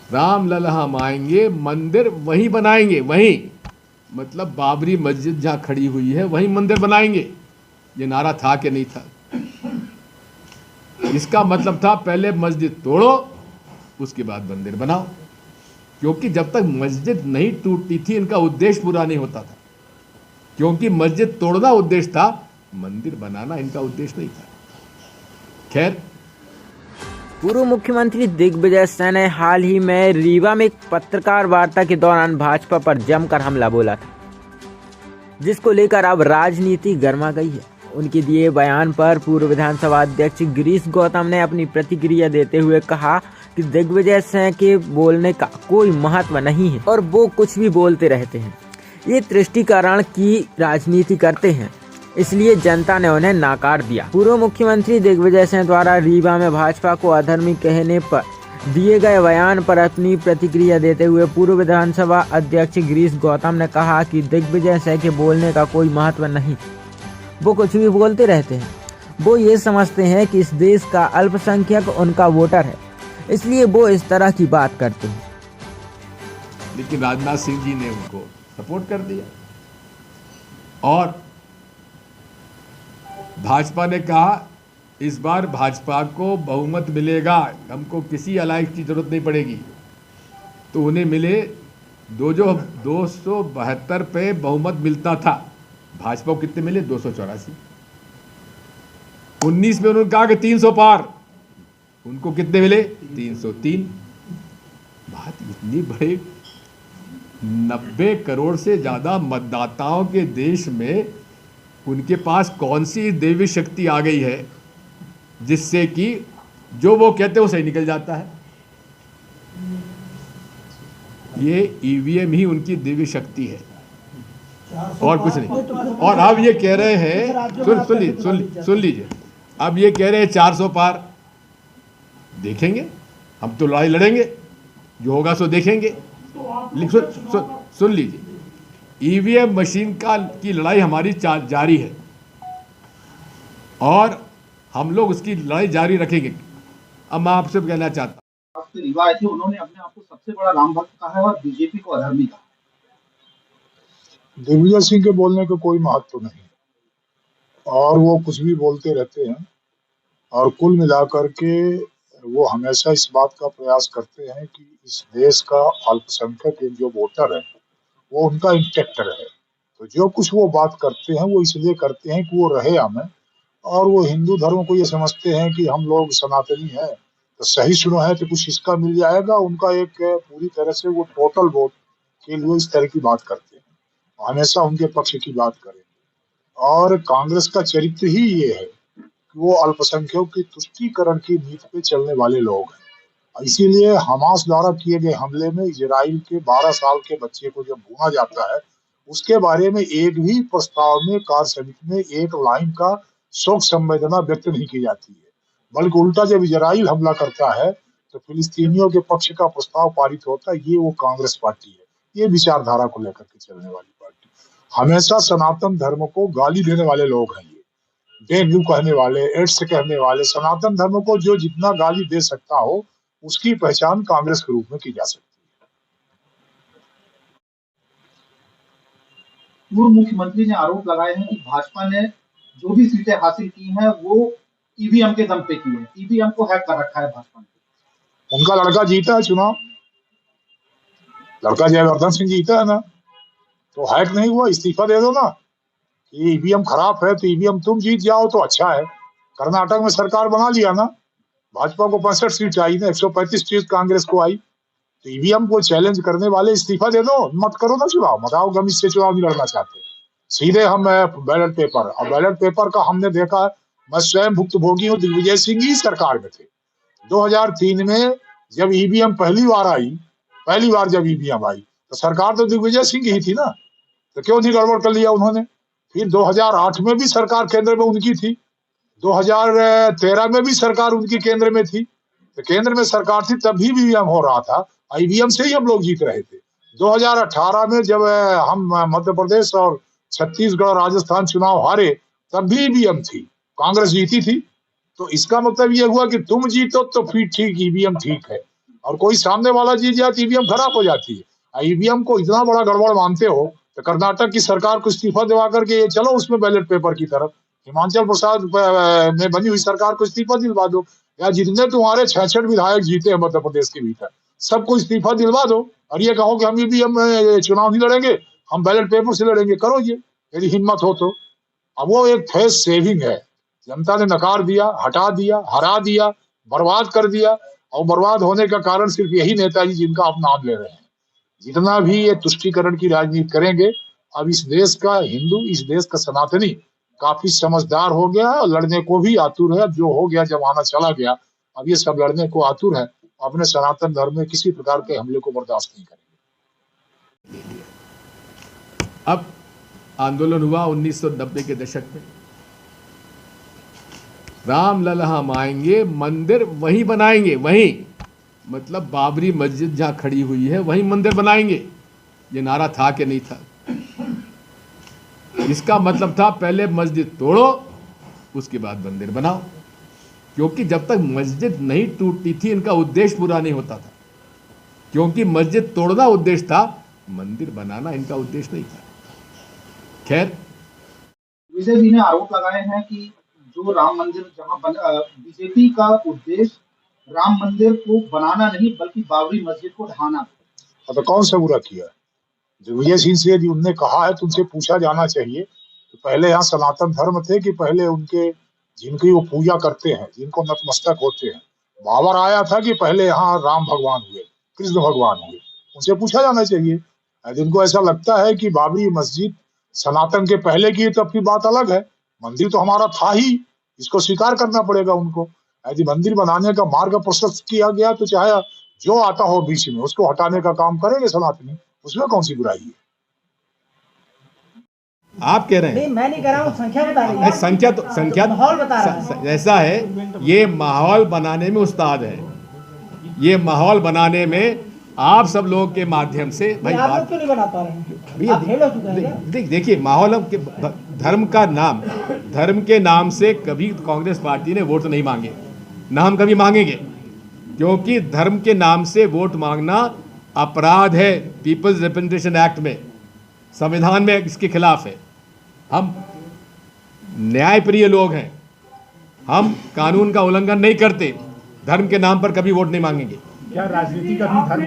राम लला हम आएंगे, मंदिर वहीं बनाएंगे, वहीं, मतलब बाबरी मस्जिद जहां खड़ी हुई है वहीं मंदिर बनाएंगे। ये नारा था कि नहीं था? इसका मतलब था पहले मस्जिद तोड़ो, उसके बाद मंदिर बनाओ। क्योंकि जब तक मस्जिद नहीं टूटती थी इनका उद्देश्य पूरा नहीं होता था। क्योंकि मस्जिद तोड़ना उद्देश्य था, मंदिर बनाना इनका उद्देश्य नहीं था। खैर, पूर्व मुख्यमंत्री दिग्विजय सिंह ने हाल ही में रीवा में एक पत्रकार वार्ता के दौरान भाजपा पर जमकर हमला बोला था, जिसको लेकर अब राजनीति गर्मा गई है। उनके दिए बयान पर पूर्व विधानसभा अध्यक्ष गिरीश गौतम ने अपनी प्रतिक्रिया देते हुए कहा कि दिग्विजय सिंह के बोलने का कोई महत्व नहीं है और वो कुछ भी बोलते रहते हैं। ये तुष्टीकरण की राजनीति करते हैं, इसलिए जनता ने उन्हें नकार दिया। पूर्व मुख्यमंत्री दिग्विजय सिंह द्वारा रीवा में भाजपा को अधर्मी कहने पर दिए गए बयान पर अपनी प्रतिक्रिया देते हुए पूर्व विधानसभा अध्यक्ष गिरीश गौतम ने कहा कि दिग्विजय सिंह के बोलने का कोई महत्व नहीं, वो कुछ भी बोलते रहते हैं। वो ये समझते हैं कि इस देश का अल्पसंख्यक उनका वोटर है, इसलिए वो इस तरह की बात करते हैं। लेकिन राजनाथ सिंह जी ने उनको सपोर्ट कर दिया और भाजपा ने कहा इस बार भाजपा को बहुमत मिलेगा, हमको किसी अलायंस की जरूरत नहीं पड़ेगी। तो उन्हें मिले 272 पे बहुमत मिलता था, भाजपा को कितने मिले? 284। 19 में उन्होंने कहा कि 300 पार, उनको कितने मिले? 303। बात इतनी बड़ी, 90 करोड़ से ज्यादा मतदाताओं के देश में उनके पास कौन सी देवी शक्ति आ गई है जिससे कि जो वो कहते हैं वो सही निकल जाता है? ये ईवीएम ही उनकी देवी शक्ति है और कुछ नहीं। और अब ये कह रहे हैं, सुन लीजिए, अब ये कह रहे हैं 400 पार। देखेंगे, हम तो लड़ाई लड़ेंगे, जो होगा सो देखेंगे। सुन लीजिए, ईवीएम मशीन की लड़ाई हमारी जारी है और हम लोग उसकी लड़ाई जारी रखेंगे। अब मैं आपसे कहना चाहता हूं, आपके रीवा आए थे, उन्होंने अपने आप को सबसे बड़ा राम भक्त कहा है और बीजेपी को अधर्मी कहा। दिग्विजय सिंह के बोलने का कोई महत्व नहीं और वो कुछ भी बोलते रहते हैं और कुल मिलाकर के वो हमेशा इस बात का प्रयास करते हैं कि इस देश का अल्पसंख्यक जो वोटर है वो उनका इंटेक्ट रहे। तो जो कुछ वो बात करते हैं वो इसलिए करते हैं कि वो रहे हमें, और वो हिंदू धर्म को ये समझते हैं कि हम लोग सनातनी हैं तो सही सुनो है तो कुछ इसका मिल जाएगा। उनका एक पूरी तरह से वो टोटल वोट के लिए इस तरह की बात करते हैं, हमेशा उनके पक्ष की बात करेंगे। और कांग्रेस का चरित्र ही ये है कि वो अल्पसंख्यकों की तुष्टीकरण की नीति पे चलने वाले लोग हैं। इसीलिए हमास द्वारा किए गए हमले में इजराइल के 12 साल के बच्चे को जब भूना जाता है, उसके बारे में एक भी प्रस्ताव में कार्य समिति में एक लाइन का शोक संवेदना व्यक्त नहीं की जाती है, बल्कि उल्टा जब इजराइल हमला करता है तो फिलिस्तीनियों के पक्ष का प्रस्ताव पारित होता है। ये वो कांग्रेस पार्टी है, ये विचारधारा को लेकर के चलने वाली पार्टी। हमेशा सनातन धर्म को गाली देने वाले लोग हैं, ये डेंगू कहने वाले, एड्स कहने वाले, सनातन धर्म को जो जितना गाली दे सकता हो उसकी पहचान कांग्रेस के रूप में की जा सकती है। पूर्व मुख्यमंत्री ने आरोप लगाए हैं कि भाजपा ने जो भी सीटें हासिल की हैं वो ईवीएम के दम पे की है, ईवीएम को हैक कर रखा है भाजपा ने। उनका लड़का जीता है चुनाव, लड़का जयवर्धन सिंह जीता है ना, तो हैक नहीं हुआ, इस्तीफा दे दो ना। ईवीएम खराब है तो ईवीएम तुम जीत जाओ तो अच्छा है। कर्नाटक में सरकार बना लिया ना, भाजपा को 65 सीट आई ना, 135 सीट कांग्रेस को आई। तो ईवीएम को चैलेंज करने वाले इस्तीफा दे दो, मत करो ना चुनाव, बताओ हम इससे चुनाव नहीं लड़ना चाहते। सीधे हम बैलेट पेपर, और बैलेट पेपर का हमने देखा, मैं स्वयं भुक्तभोगी हूँ, दिग्विजय सिंह ही सरकार में थे 2003 में जब ईवीएम पहली बार जब ईवीएम आई तो सरकार तो दिग्विजय सिंह ही थी ना, तो क्यों नहीं गड़बड़ कर लिया उन्होंने। फिर 2008 में भी सरकार केंद्र में उनकी थी, 2013 में भी सरकार उनकी केंद्र में थी, तो केंद्र में सरकार थी तब भी ईवीएम हो रहा था, ईवीएम से ही हम लोग जीत रहे थे। 2018 में जब हम मध्य प्रदेश और छत्तीसगढ़ और राजस्थान चुनाव हारे तब भी ईवीएम थी, कांग्रेस जीती थी। तो इसका मतलब ये हुआ कि तुम जीतो तो फिर ठीक, ईवीएम ठीक है, और कोई सामने वाला जीत जाए तो ईवीएम खराब हो जाती है। ईवीएम को इतना बड़ा गड़बड़ मानते हो तो कर्नाटक की सरकार को इस्तीफा दिलवा करके ये चलो उसमें बैलेट पेपर की तरफ, हिमाचल प्रसाद में बनी हुई सरकार को इस्तीफा दिलवा दो, या जितने तुम्हारे 66 विधायक जीते हैं मध्य प्रदेश के भीतर सबको इस्तीफा दिलवा दो और ये कहो कि हम ईवीएम चुनाव नहीं लड़ेंगे, हम बैलेट पेपर से लड़ेंगे। करो ये, यदि हिम्मत हो तो। अब वो एक फेस सेविंग है, जनता ने नकार दिया, हटा दिया, हरा दिया, बर्बाद कर दिया, और बर्बाद होने का कारण सिर्फ यही नेताजी जिनका आप नाम ले रहे हैं। जितना भी ये तुष्टीकरण की राजनीति करेंगे, अब इस देश का हिंदू, इस देश का सनातनी काफी समझदार हो गया है और लड़ने को भी आतुर है। जो हो गया जमाना चला गया, अब ये सब लड़ने को आतुर है, अपने सनातन धर्म में किसी प्रकार के हमले को बर्दाश्त नहीं करेंगे। अब आंदोलन हुआ 1990 के दशक में, रामलला हम आएंगे, मंदिर वहीं बनाएंगे, वहीं मतलब बाबरी मस्जिद जहां खड़ी हुई है वहीं मंदिर बनाएंगे। ये नारा था कि नहीं था? इसका मतलब था पहले मस्जिद तोड़ो, उसके बाद मंदिर बनाओ, क्योंकि जब तक मस्जिद नहीं टूटती थी इनका उद्देश्य पूरा नहीं होता था। क्योंकि मस्जिद तोड़ना उद्देश्य था, मंदिर बनाना इनका उद्देश्य नहीं था। खैर, विजय जी ने आरोप लगाए हैं कि जो राम मंदिर जहां बीजेपी का उद्देश्य राम मंदिर को बनाना नहीं बल्कि बाबरी मस्जिद को ढहाना। तो कौन सा बुरा किया? दिग्विजय सिंह से यदि उनने कहा है तो उनसे पूछा जाना चाहिए कि पहले यहाँ सनातन धर्म थे कि पहले उनके जिनकी वो पूजा करते हैं, जिनको नतमस्तक होते हैं, बाबर आया था कि पहले यहाँ राम भगवान हुए, कृष्ण भगवान हुए? उनसे पूछा जाना चाहिए। यदि उनको ऐसा लगता है कि बाबरी मस्जिद सनातन के पहले की, तब की बात अलग है। मंदिर तो हमारा था ही, इसको स्वीकार करना पड़ेगा उनको। यदि मंदिर बनाने का मार्ग प्रशस्त किया गया तो चाहे जो आता हो बीच में उसको हटाने का काम करेंगे सनातनी, उसमें कौन सी बुराई है? आप कह रहे हैं? नहीं, मैं नहीं कह रहा हूँ, संख्या बता रही है। संख्या माहौल बता रहा है। ऐसा है, ये माहौल बनाने में उस्ताद है। ये माहौल बनाने में आप सब लोगों के माध्यम से भाई आप लोग क्यों नहीं बना पा रहे हैं? आप फेल हो चुके हैं। देखिए, माहौल के धर्म का नाम, धर्म के नाम से कभी कांग्रेस पार्टी ने वोट नहीं मांगे, ना हम कभी मांगेंगे, क्योंकि धर्म के नाम से वोट मांगना अपराध है। पीपल्स रिप्रेजेंटेशन एक्ट में, संविधान में इसके खिलाफ है। हम न्यायप्रिय लोग हैं, हम कानून का उल्लंघन नहीं करते, धर्म के नाम पर कभी वोट नहीं मांगेंगे। क्या राजनीति का भी धर्म